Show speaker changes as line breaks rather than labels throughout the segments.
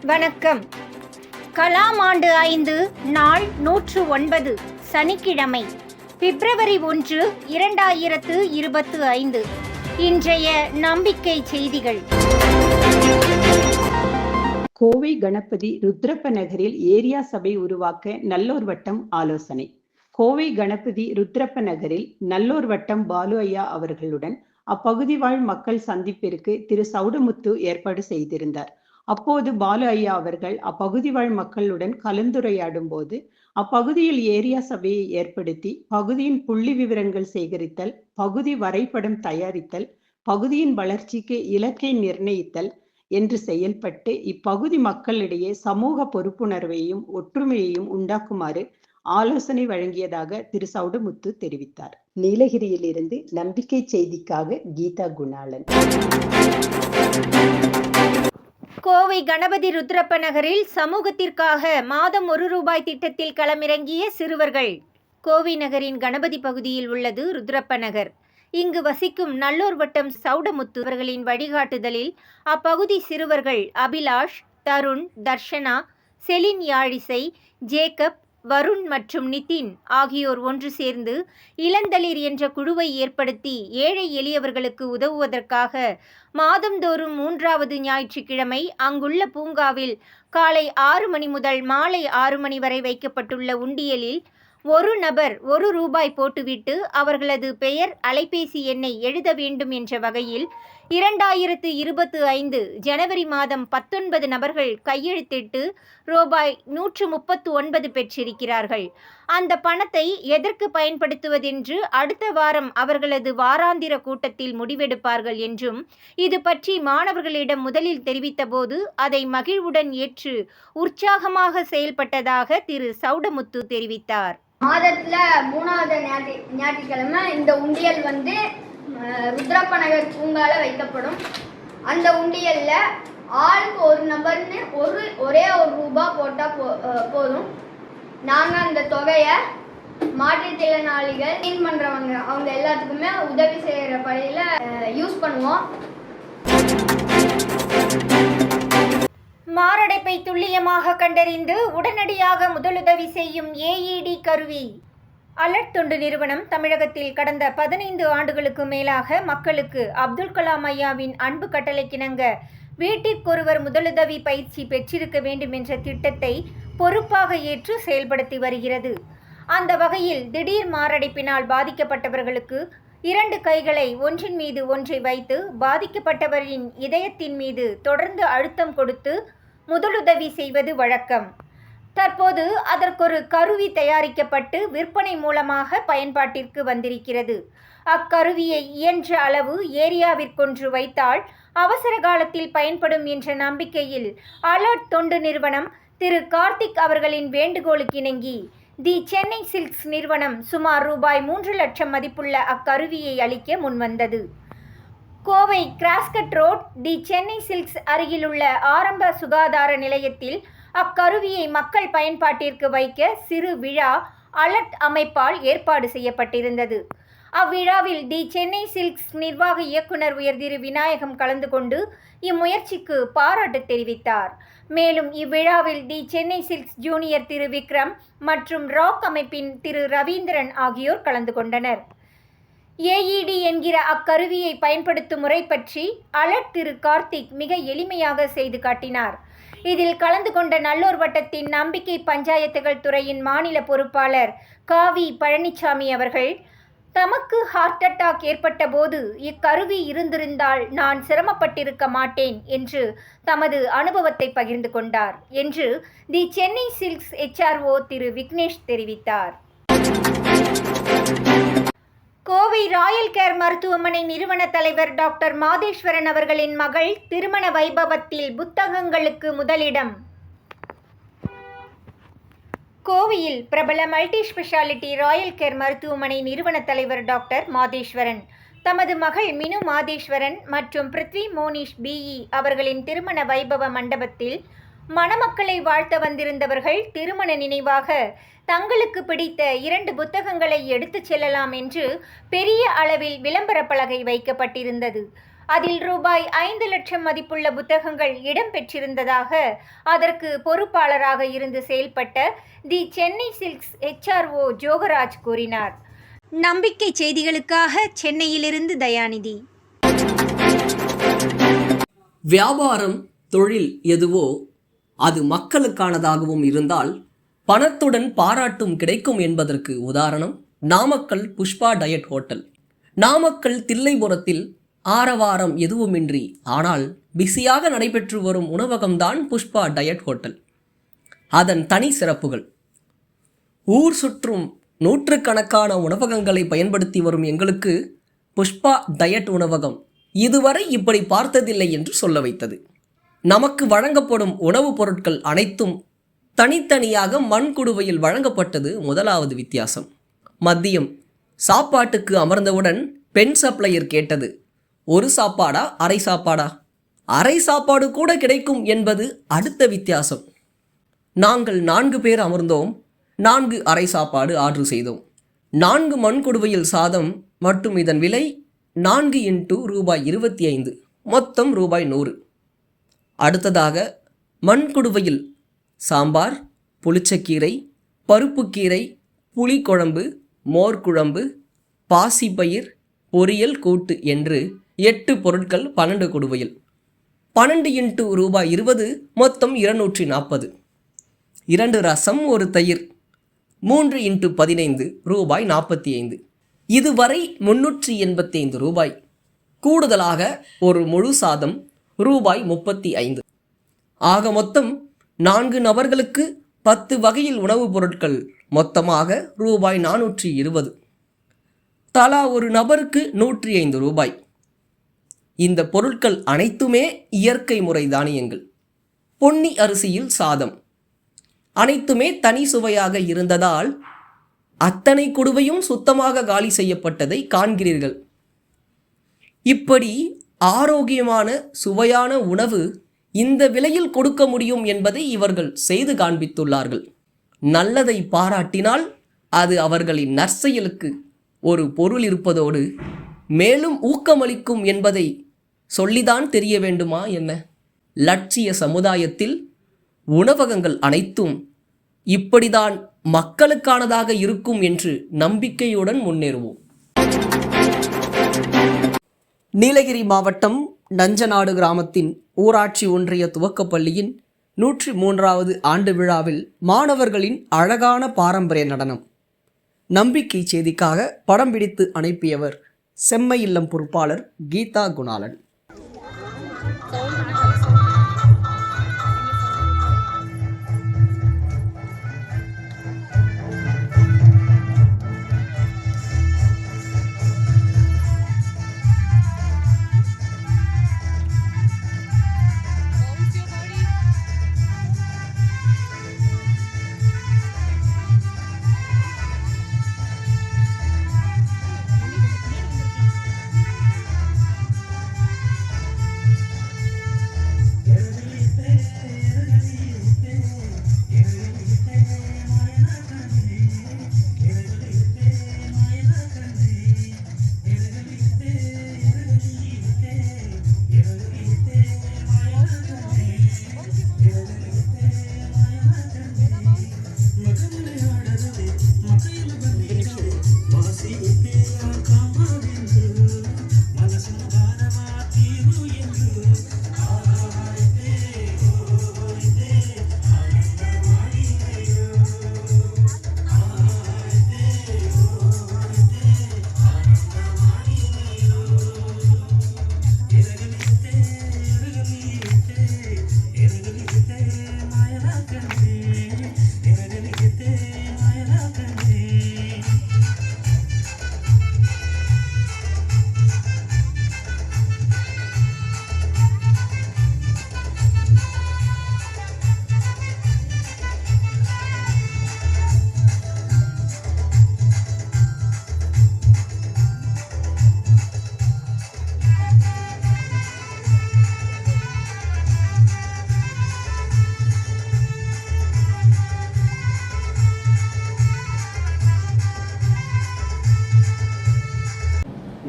வணக்கம். கலாம் ஆண்டு 5 நாள் 109 சனிக்கிழமை பிப்ரவரி 1, 2025. இன்றைய நம்பிக்கை செய்திகள்.
கோவை கணபதி ருத்ரப்ப நகரில் ஏரியா சபை உருவாக்க நல்லூர் வட்டம் ஆலோசனை. கோவை கணபதி ருத்ரப்ப நகரில் நல்லூர் வட்டம் பாலு ஐயா அவர்களுடன் அப்பகுதி வாழ் மக்கள் சந்திப்பிற்கு திரு சவுடமுத்து ஏற்பாடு செய்திருந்தார். அப்போது பாலு ஐயா அவர்கள் அப்பகுதி வாழ் மக்களுடன் கலந்துரையாடும் போது அப்பகுதியில் ஏரியா சபையை ஏற்படுத்தி பகுதியின் புள்ளி விவரங்கள் சேகரித்தல், பகுதி வரைபடம் தயாரித்தல், பகுதியின் வளர்ச்சிக்கு இலக்கை நிர்ணயித்தல் என்று செயல்பட்டு இப்பகுதி மக்களிடையே சமூக பொறுப்புணர்வையும் ஒற்றுமையையும் உண்டாக்குமாறு ஆலோசனை வழங்கியதாக திரு சவுடமுத்து தெரிவித்தார். நீலகிரியில் இருந்து நம்பிக்கை செய்திக்காக கீதா குணாளன்.
கோவை கணபதி ருத்ரப்ப நகரில் சமூகத்திற்காக மாதம் ₹1 திட்டத்தில் களமிறங்கிய சிறுவர்கள். கோவை நகரின் கணபதி பகுதியில் உள்ளது ருத்ரப்ப நகர். இங்கு வசிக்கும் நல்லூர் வட்டம் சவுடமுத்து அவர்களின் வழிகாட்டுதலில் அப்பகுதி சிறுவர்கள் அபிலாஷ், தருண், தர்ஷனா, செலின் யாழிசை, ஜேக்கப், வருண் மற்றும் நிதின் ஆகியோர் ஒன்று சேர்ந்து இளந்தளிர் என்ற குழுவை ஏற்படுத்தி ஏழை எளியவர்களுக்கு உதவுவதற்காக மாதந்தோறும் 3வது ஞாயிற்றுக்கிழமை அங்குள்ள பூங்காவில் காலை 6 மணி முதல் மாலை 6 மணி வரை வைக்கப்பட்டுள்ள உண்டியலில் ஒரு நபர் ₹1 போட்டுவிட்டு அவர்களது பெயர், அலைபேசி எண்ணை எழுத வேண்டும் என்ற வகையில் 2025 ஜனவரி மாதம் 19 நபர்கள் கையெழுத்திட்டு ₹139 பெற்றிருக்கிறார்கள். அந்த பணத்தை எதற்கு பயன்படுத்துவதென்று அடுத்த வாரம் அவர்களது வாராந்திர கூட்டத்தில் முடிவெடுப்பார்கள் என்றும், இது பற்றி மாணவர்களிடம் முதலில் தெரிவித்த போது அதை மகிழ்வுடன் ஏற்று உற்சாகமாக செயல்பட்டதாக திரு சவுடமுத்து தெரிவித்தார்.
மாதத்துல 3வது ஞாயிற்றுக்கிழமை இந்த உண்டியல் ருத்ரப்ப நகர் பூங்கால வைக்கப்படும். அந்த உண்டியல்ல ஆளுக்கு ஒரு நபர்னு ஒரே ₹1 போட்டா போதும். நாங்க அந்த தொகையை மாற்றுத்திறனாளிகள் கிளீன் பண்றவங்க அவங்க எல்லாத்துக்குமே உதவி செய்யற பணியில யூஸ் பண்ணுவோம்.
மாரடைப்பை துல்லியமாக கண்டறிந்து உடனடியாக முதலுதவி செய்யும் AED கருவி. அலர்ட் தொண்டு நிறுவனம் தமிழகத்தில் கடந்த 15 ஆண்டுகளுக்கு மேலாக மக்களுக்கு அப்துல் கலாம் ஐயாவின் அன்பு கட்டளைக்கிணங்க வீட்டிற்கொருவர் முதலுதவி பயிற்சி பெற்றிருக்க வேண்டும் என்ற திட்டத்தை பொறுப்பாக ஏற்று செயல்படுத்தி வருகிறது. அந்த வகையில் திடீர் மாரடைப்பினால் பாதிக்கப்பட்டவர்களுக்கு 2 கைகளை ஒன்றின் மீது ஒன்றை வைத்து பாதிக்கப்பட்டவரின் இதயத்தின் மீது தொடர்ந்து அழுத்தம் கொடுத்து முதலுதவி செய்வது வழக்கம். தற்போது அதற்கொரு கருவி தயாரிக்கப்பட்டு விற்பனை மூலமாக பயன்பாட்டிற்கு வந்திருக்கிறது. அக்கருவியை இயன்ற அளவு ஏரியாவிற்கொன்று வைத்தால் அவசர காலத்தில் பயன்படும் என்ற நம்பிக்கையில் அலர்ட் தொண்டு நிறுவனம் திரு கார்த்திக் அவர்களின் வேண்டுகோளுக்கிணங்கி தி சென்னை சில்க்ஸ் நிறுவனம் சுமார் ₹3 லட்சம் மதிப்புள்ள அக்கருவியை அளிக்க முன்வந்தது. Kovai crosscut road the Chennai silks அருகிலுள்ள ஆரம்ப சுகாதார நிலையத்தில் அக்கருவியை மக்கள் பயன்பாட்டிற்கு வைக்க சிறு விழா அலர்ட் அமைப்பால் ஏற்பாடு செய்யப்பட்டிருந்தது. அவ்விழாவில் தி சென்னை சில்க்ஸ் நிர்வாக இயக்குனர் உயர் திரு விநாயகம் கலந்து கொண்டு இம்முயற்சிக்கு பாராட்டு தெரிவித்தார். மேலும் இவ்விழாவில் தி சென்னை சில்க்ஸ் ஜூனியர் திரு விக்ரம் மற்றும் ராக் அமைப்பின் திரு ரவீந்திரன் ஆகியோர் கலந்து கொண்டனர். AED என்கிற அக்கருவியை பயன்படுத்தும் முறை பற்றி அலர்ட் திரு கார்த்திக் மிக எளிமையாக செய்து காட்டினார். இதில் கலந்து கொண்ட நல்லூர் வட்டத்தின் நம்பிக்கை பஞ்சாயத்துகள் துறையின் மாநில பொறுப்பாளர் காவி பழனிசாமி அவர்கள், தமக்கு ஹார்ட் அட்டாக் ஏற்பட்ட போது இக்கருவி இருந்திருந்தால் நான் சிரமப்பட்டிருக்க மாட்டேன் என்று தமது அனுபவத்தை பகிர்ந்து கொண்டார் என்று தி சென்னை சில்க்ஸ் HRO திரு விக்னேஷ் தெரிவித்தார். கோவை ராயல் கேர் மருத்துவமனை நிறுவன தலைவர் டாக்டர் மாதேஸ்வரன் அவர்களின் மகள் திருமண வைபவத்தில் புத்தகங்களுக்கு முதலிடம். கோவையில் பிரபல மல்டி ஸ்பெஷாலிட்டி ராயல் கேர் மருத்துவமனை நிறுவன தலைவர் டாக்டர் மாதேஸ்வரன் தமது மகள் மினு மாதேஸ்வரன் மற்றும் பிருத்வி மோனிஷ் BE அவர்களின் திருமண வைபவ மண்டபத்தில் மணமக்களை வாழ்த்த வந்திருந்தவர்கள் திருமண நினைவாக தங்களுக்கு பிடித்த 2 புத்தகங்களை எடுத்துச் செல்லலாம் என்று பெரிய அளவில் விளம்பர பலகை வைக்கப்பட்டிருந்தது. அதில் ரூபாய் 5 லட்சம் மதிப்புள்ள புத்தகங்கள் இடம்பெற்றிருந்ததாக அதற்கு பொறுப்பாளராக இருந்து செயல்பட்ட தி சென்னை சில்க்ஸ் HRO ஜோகராஜ் கூறினார். நம்பிக்கை செய்திகளுக்காக சென்னையிலிருந்து தயாநிதி.
வியாபாரம், தொழில் எதுவோ அது மக்களுக்கானதாகவும் இருந்தால் பணத்துடன் பாராட்டும் கிடைக்கும் என்பதற்கு உதாரணம் நாமக்கல் புஷ்பா டயட் ஹோட்டல். நாமக்கல் தில்லைபுரத்தில் ஆரவாரம் எதுவுமின்றி ஆனால் பிஸியாக நடைபெற்று வரும் உணவகம்தான் புஷ்பா டயட் ஹோட்டல். அதன் தனி சிறப்புகள்: ஊர் சுற்றும் நூற்றுக்கணக்கான உணவகங்களை பயன்படுத்தி வரும் எங்களுக்கு புஷ்பா டயட் உணவகம் இதுவரை இப்படி பார்த்ததில்லை என்று சொல்ல வைத்தது. நமக்கு வழங்கப்படும் உணவுப் பொருட்கள் அனைத்தும் தனித்தனியாக மண்குடுவையில் வழங்கப்பட்டது முதலாவது வித்தியாசம். மதியம் சாப்பாட்டுக்கு அமர்ந்தவுடன் பெண் சப்ளையர் கேட்டது, ஒரு சாப்பாடா அரை சாப்பாடா? அரை சாப்பாடு கூட கிடைக்கும் என்பது அடுத்த வித்தியாசம். நாங்கள் 4 பேர் அமர்ந்தோம். 4 அரை சாப்பாடு ஆர்டர் செய்தோம். 4 மண்குடுவையில் சாதம் மற்றும் இதன் விலை 4 × ரூபாய் 25, மொத்தம் ரூபாய் 100. அடுத்ததாக மண்குடுவையில் சாம்பார், புளிச்சக்கீரை, பருப்புக்கீரை, புளிக்குழம்பு, மோர்குழம்பு, பாசிப்பயிர், பொரியல், கூட்டு என்று 8 பொருட்கள் 12 குடுவையில். 12 × ரூபாய் 20, மொத்தம் 240. 2 ரசம், ஒரு தயிர், 3 × 15 ரூபாய் 45. இதுவரை 385 ரூபாய். கூடுதலாக ஒரு முழு சாதம் ரூபாய் 35. ஆக மொத்தம் 4 நபர்களுக்கு 10 வகையில் உணவுப் பொருட்கள் மொத்தமாக ரூபாய் 420. தலா ஒரு நபருக்கு 105 ரூபாய். இந்த பொருட்கள் அனைத்துமே இயற்கை முறை தானியங்கள். பொன்னி அரிசியில் சாதம். அனைத்துமே தனி சுவையாக இருந்ததால் அத்தனை குடுவையும் சுத்தமாக காலி செய்யப்பட்டதை காண்கிறீர்கள். இப்படி ஆரோக்கியமான சுவையான உணவு இந்த விலையில் கொடுக்க முடியும் என்பதை இவர்கள் செய்து காண்பித்துள்ளார்கள். நல்லதை பாராட்டினால் அது அவர்களின் நற்செயலுக்கு ஒரு பொருள் இருப்பதோடு மேலும் ஊக்கமளிக்கும் என்பதை சொல்லிதான் தெரிய வேண்டுமா என்ன? லட்சிய சமுதாயத்தில் உணவகங்கள் அனைத்தும் இப்படிதான் மக்களுக்கானதாக இருக்கும் என்று நம்பிக்கையுடன் முன்னேறுவோம். நீலகிரி மாவட்டம் நஞ்சநாடு கிராமத்தின் ஊராட்சி ஒன்றிய துவக்கப்பள்ளியின் 103வது ஆண்டு விழாவில் மாணவர்களின் அழகான பாரம்பரிய நடனம். நம்பிக்கை செய்திக்காக படம் பிடித்து அனுப்பியவர் செம்மை இல்லம் பொறுப்பாளர் கீதா குணாலன்.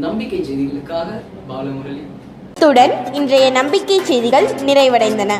நம்பிக்கை செய்திகளுக்காக பாலமுரளி,
இத்துடன் இன்றைய நம்பிக்கை செய்திகள் நிறைவடைந்தன.